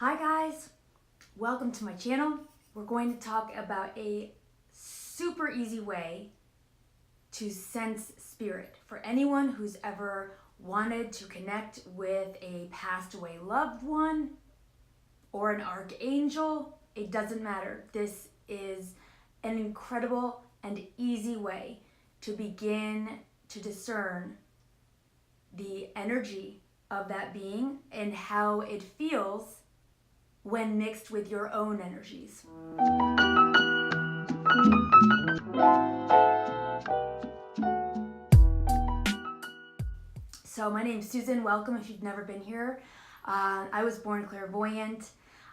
Hi guys, welcome to my channel. We're going to talk about a super easy way to sense spirit for anyone who's ever wanted to connect with a passed away loved one or an archangel. It doesn't matter. This is an incredible and easy way to begin to discern the energy of that being and how it feels when mixed with your own energies. So my name's Susan. Welcome if you've never been here. I was born clairvoyant.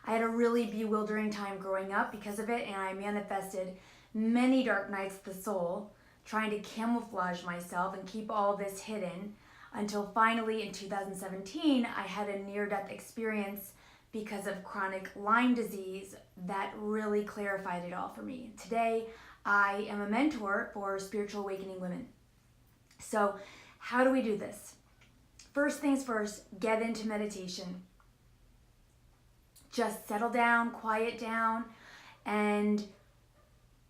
I had a really bewildering time growing up because of it, and I manifested many dark nights of the soul, trying to camouflage myself and keep all this hidden until finally in 2017, I had a near-death experience because of chronic Lyme disease that really clarified it all for me. Today, I am a mentor for spiritual awakening women. So how do we do this? First things first, get into meditation. Just settle down, quiet down, and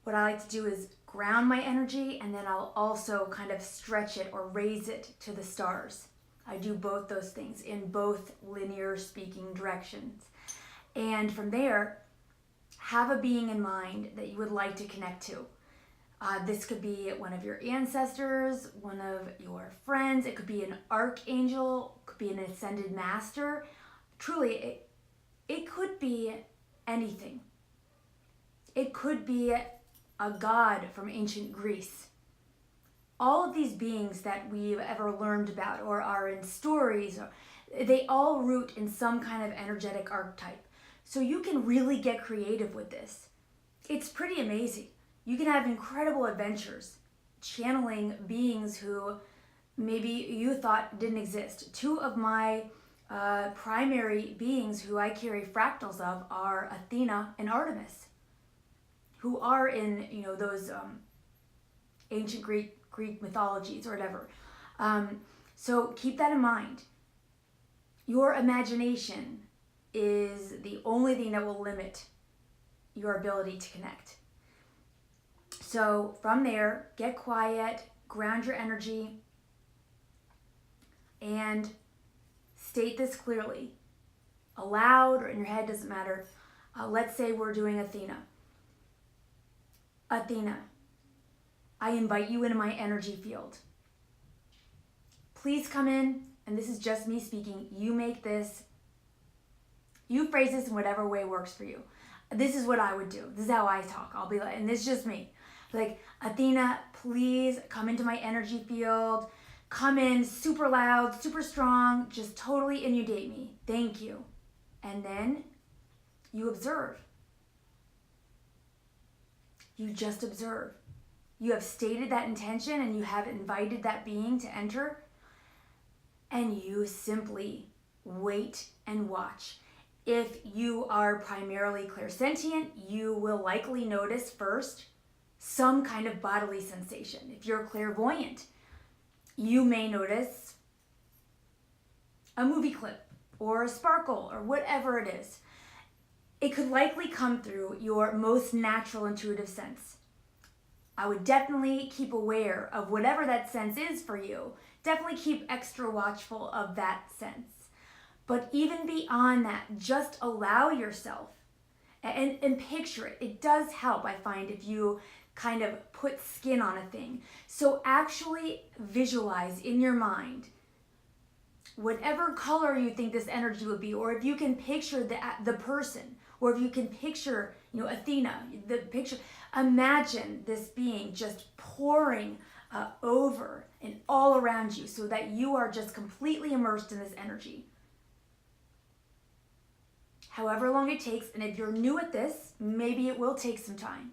what I like to do is ground my energy, and then I'll also kind of stretch it or raise it to the stars. I do both those things in both linear speaking directions. And from there, have a being in mind that you would like to connect to. This could be one of your ancestors, one of your friends. It could be an archangel, it could be an ascended master. Truly, it could be anything. It could be a god from ancient Greece. All of these beings that we've ever learned about or are in stories, they all root in some kind of energetic archetype. So you can really get creative with this. It's pretty amazing. You can have incredible adventures channeling beings who maybe you thought didn't exist. Two of my primary beings who I carry fractals of are Athena and Artemis, who are in those ancient Greek mythologies or whatever. So keep that in mind. Your imagination is the only thing that will limit your ability to connect. So from there, get quiet, ground your energy, and state this clearly. Aloud or in your head, doesn't matter. Let's say we're doing Athena. Athena, I invite you into my energy field. Please come in, and this is just me speaking. You phrase this in whatever way works for you. This is what I would do. This is how I talk. I'll be like, and this is just me. Like, Athena, please come into my energy field. Come in super loud, super strong, just totally inundate me. Thank you. And then you observe. You just observe. You have stated that intention and you have invited that being to enter, and you simply wait and watch. If you are primarily clairsentient, you will likely notice first some kind of bodily sensation. If you're clairvoyant, you may notice a movie clip or a sparkle or whatever it is. It could likely come through your most natural intuitive sense. I would definitely keep aware of whatever that sense is for you. Definitely keep extra watchful of that sense. But even beyond that, just allow yourself and picture it. It does help, I find, if you kind of put skin on a thing. So actually visualize in your mind whatever color you think this energy would be, or if you can picture the person, or if you can picture, Athena, the picture. Imagine this being just pouring over and all around you so that you are just completely immersed in this energy. However long it takes, and if you're new at this, maybe it will take some time.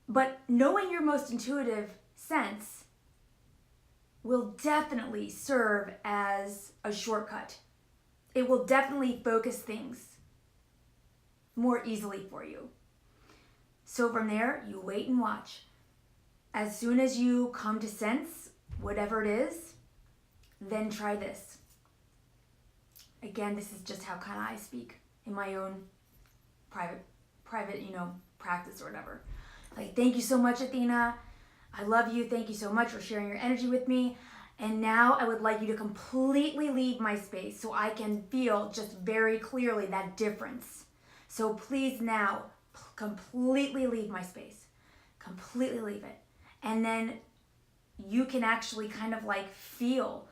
But knowing your most intuitive sense will definitely serve as a shortcut. It will definitely focus things more easily for you. So from there, you wait and watch. As soon as you come to sense whatever it is, then try this. again, this is just how kind of I speak in my own private, practice or whatever. Like, thank you so much, Athena. I love you. Thank you so much for sharing your energy with me. And now I would like you to completely leave my space so I can feel just very clearly that difference. So please now completely leave my space. Completely leave it. And then you can actually kind of like feel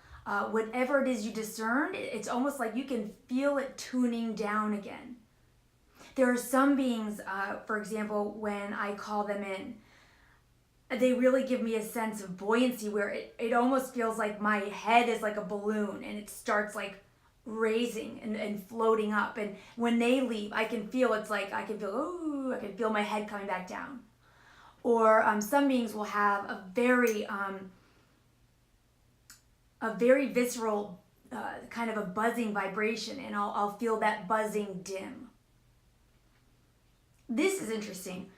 whatever it is you discerned. It's almost like you can feel it tuning down again. There are some beings, for example, when I call them in, they really give me a sense of buoyancy where it almost feels like my head is like a balloon and it starts like raising and floating up. And when they leave, I can feel I can feel my head coming back down. Or some beings will have a very visceral kind of a buzzing vibration, and I'll feel that buzzing dim. This is interesting.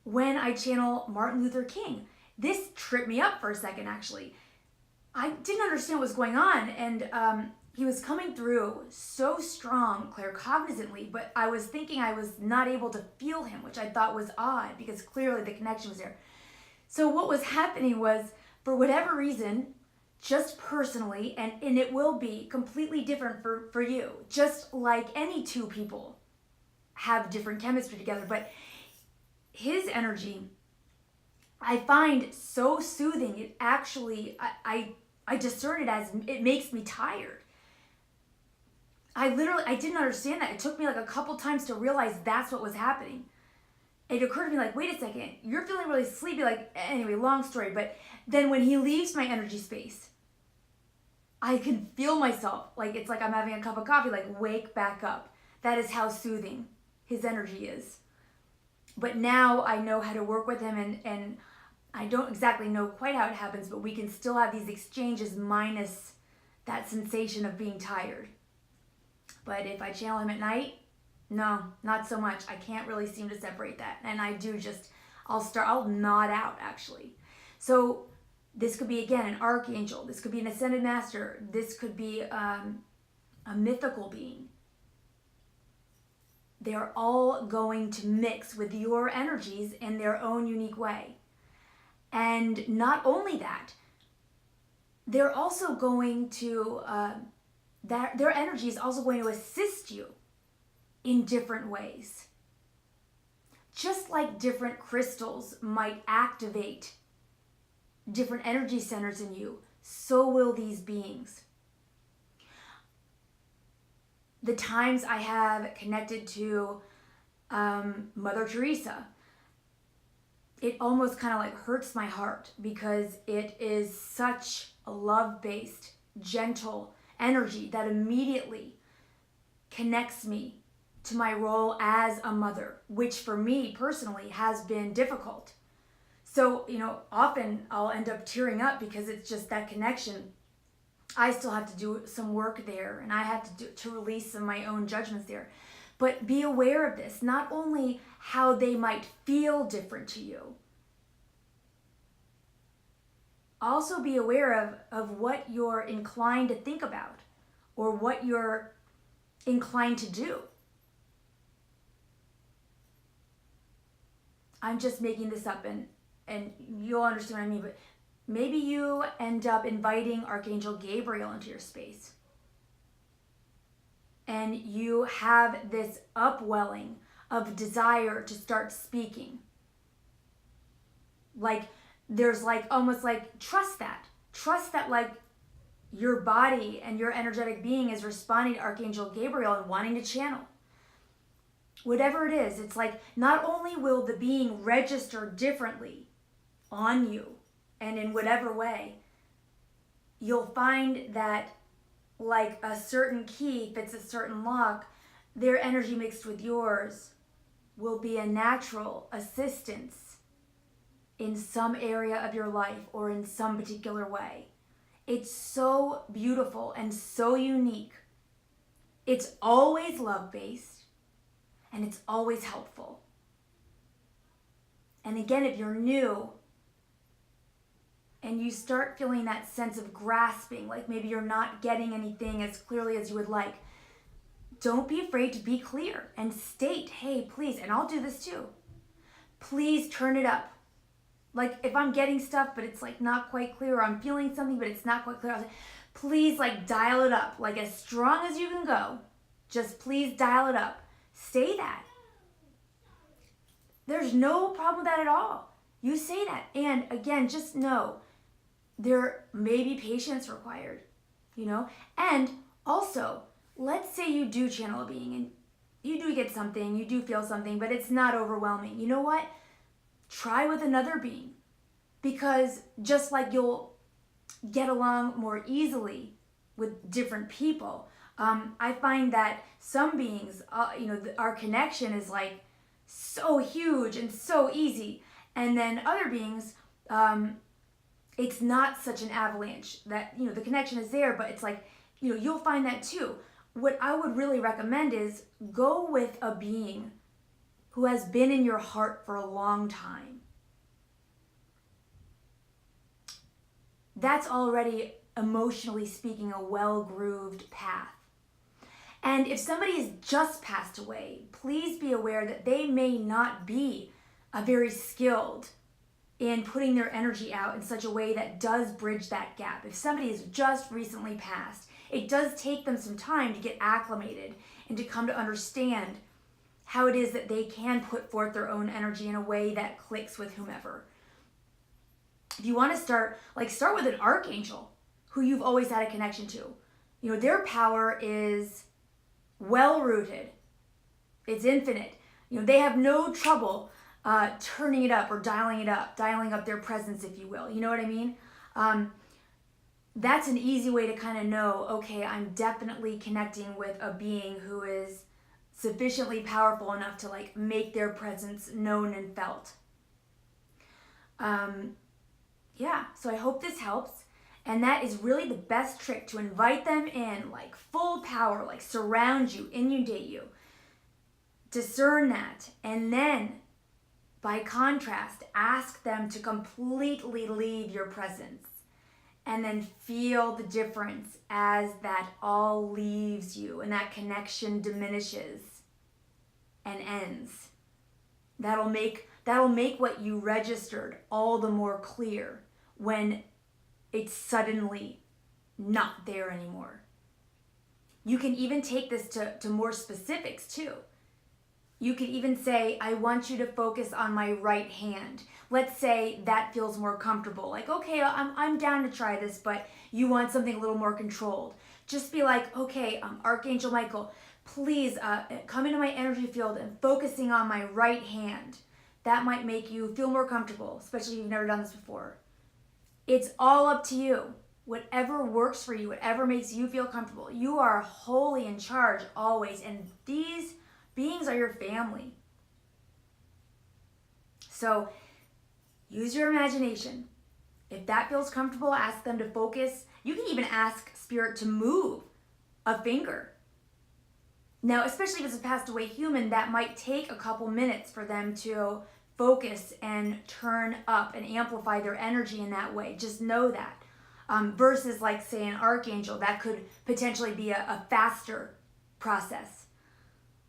When I channel Martin Luther King, this tripped me up for a second, actually. I didn't understand what was going on, and he was coming through so strong, claircognizantly, but I was thinking I was not able to feel him, which I thought was odd, because clearly the connection was there. So what was happening was, for whatever reason, just personally, and it will be completely different for you, just like any two people have different chemistry together, but his energy, I find so soothing. It actually, I discern it as, it makes me tired. I didn't understand that. It took me like a couple times to realize that's what was happening. It occurred to me like, wait a second, you're feeling really sleepy. Like, anyway, long story. But then when he leaves my energy space, I can feel myself, like it's like I'm having a cup of coffee, like wake back up. That is how soothing his energy is. But now I know how to work with him, and I don't exactly know quite how it happens, but we can still have these exchanges minus that sensation of being tired. But if I channel him at night, no, not so much. I can't really seem to separate that. And I do I'll nod out actually. So this could be, again, an archangel. This could be an ascended master. This could be a mythical being. They're all going to mix with your energies in their own unique way. And not only that, they're also going to, their energy is also going to assist you in different ways. Just like different crystals might activate different energy centers in you, so will these beings. The times I have connected to Mother Teresa, it almost kind of like hurts my heart because it is such a love-based, gentle energy that immediately connects me to my role as a mother, which for me personally has been difficult. So, often I'll end up tearing up because it's just that connection. I still have to do some work there, and I have to release some of my own judgments there. But be aware of this, not only how they might feel different to you, also be aware of what you're inclined to think about or what you're inclined to do. I'm just making this up, and you'll understand what I mean, but maybe you end up inviting Archangel Gabriel into your space. And you have this upwelling of desire to start speaking. Like, there's like, almost like, trust that. Trust that like your body and your energetic being is responding to Archangel Gabriel and wanting to channel. Whatever it is, it's like, not only will the being register differently on you, and in whatever way, you'll find that like a certain key fits a certain lock, their energy mixed with yours will be a natural assistance in some area of your life or in some particular way. It's so beautiful and so unique. It's always love-based and it's always helpful. And again, if you're new, and you start feeling that sense of grasping, like maybe you're not getting anything as clearly as you would like, don't be afraid to be clear and state, hey, please, and I'll do this too, please turn it up. Like if I'm getting stuff, but it's like not quite clear, or I'm feeling something, but it's not quite clear, I'll say, please like dial it up, like as strong as you can go. Just please dial it up. Say that. There's no problem with that at all. You say that. And again, just know there may be patience required, And also, let's say you do channel a being and you do get something, you do feel something, but it's not overwhelming. You know what? Try with another being, because just like you'll get along more easily with different people, I find that some beings, our connection is like so huge and so easy, and then other beings, it's not such an avalanche that the connection is there, but it's like you'll find that too. What I would really recommend is go with a being who has been in your heart for a long time. That's already, emotionally speaking, a well-grooved path. And if somebody has just passed away, please be aware that they may not be very skilled in putting their energy out in such a way that does bridge that gap. If somebody has just recently passed, it does take them some time to get acclimated and to come to understand how it is that they can put forth their own energy in a way that clicks with whomever. If you want to start with an archangel who you've always had a connection to. Their power is well-rooted. It's infinite. They have no trouble turning it up or dialing up their presence, if you will. You know what I mean? That's an easy way to kind of know, okay, I'm definitely connecting with a being who is sufficiently powerful enough to make their presence known and felt. So I hope this helps. And that is really the best trick, to invite them in full power, surround you, inundate you. Discern that. And then, by contrast, ask them to completely leave your presence. And then feel the difference as that all leaves you and that connection diminishes and ends. That'll make what you registered all the more clear when it's suddenly not there anymore. You can even take this to more specifics too. You can even say, I want you to focus on my right hand. Let's say that feels more comfortable. Okay, I'm down to try this, but you want something a little more controlled. Just be like, okay, Archangel Michael, please come into my energy field and focusing on my right hand. That might make you feel more comfortable, especially if you've never done this before. It's all up to you. Whatever works for you, whatever makes you feel comfortable. You are wholly in charge always, and these beings are your family. So use your imagination. If that feels comfortable, ask them to focus. You can even ask Spirit to move a finger. Now, especially if it's a passed away human, that might take a couple minutes for them to focus and turn up and amplify their energy in that way. Just know that. Versus say an archangel, that could potentially be a faster process.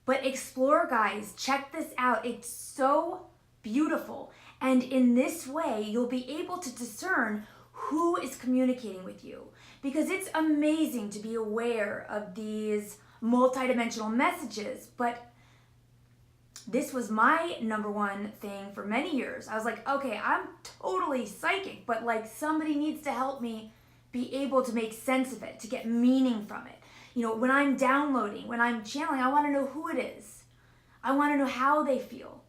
But explore, guys. Check this out. It's so beautiful. And in this way, you'll be able to discern who is communicating with you. Because it's amazing to be aware of these multidimensional messages. But this was my number one thing for many years. I was like, okay, I'm totally psychic, but somebody needs to help me be able to make sense of it, to get meaning from it. When I'm downloading, when I'm channeling, I want to know who it is. I want to know how they feel.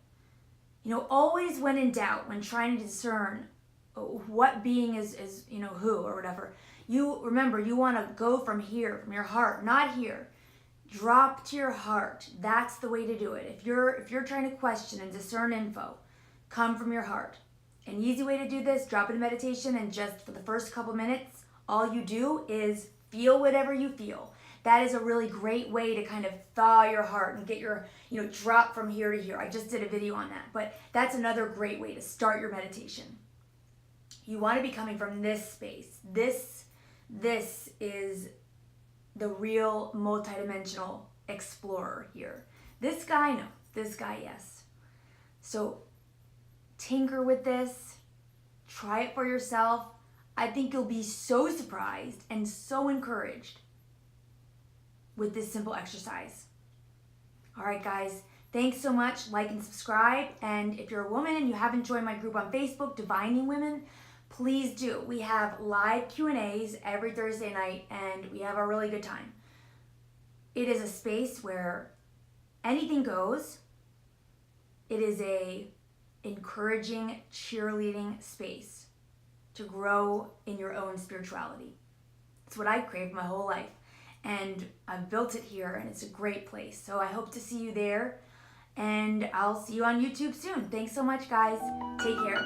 Always when in doubt, when trying to discern what being is who or whatever, you remember, you want to go from here, from your heart, not here. Drop to your heart. That's the way to do it. If you're trying to question and discern info, come from your heart. An easy way to do this, drop in meditation, and just for the first couple minutes, all you do is feel whatever you feel. That is a really great way to kind of thaw your heart and get your, drop from here to here. I just did a video on that, but that's another great way to start your meditation. You want to be coming from this space. This is the real multidimensional explorer here. This guy, no. This guy, yes. So tinker with this. Try it for yourself. I think you'll be so surprised and so encouraged with this simple exercise. All right, guys. Thanks so much. Like and subscribe. And if you're a woman and you haven't joined my group on Facebook, Divining Women, please do. We have live Q&As every Thursday night, and we have a really good time. It is a space where anything goes. It is a encouraging, cheerleading space to grow in your own spirituality. It's what I've craved my whole life, and I've built it here, and it's a great place. So I hope to see you there, and I'll see you on YouTube soon. Thanks so much, guys. Take care.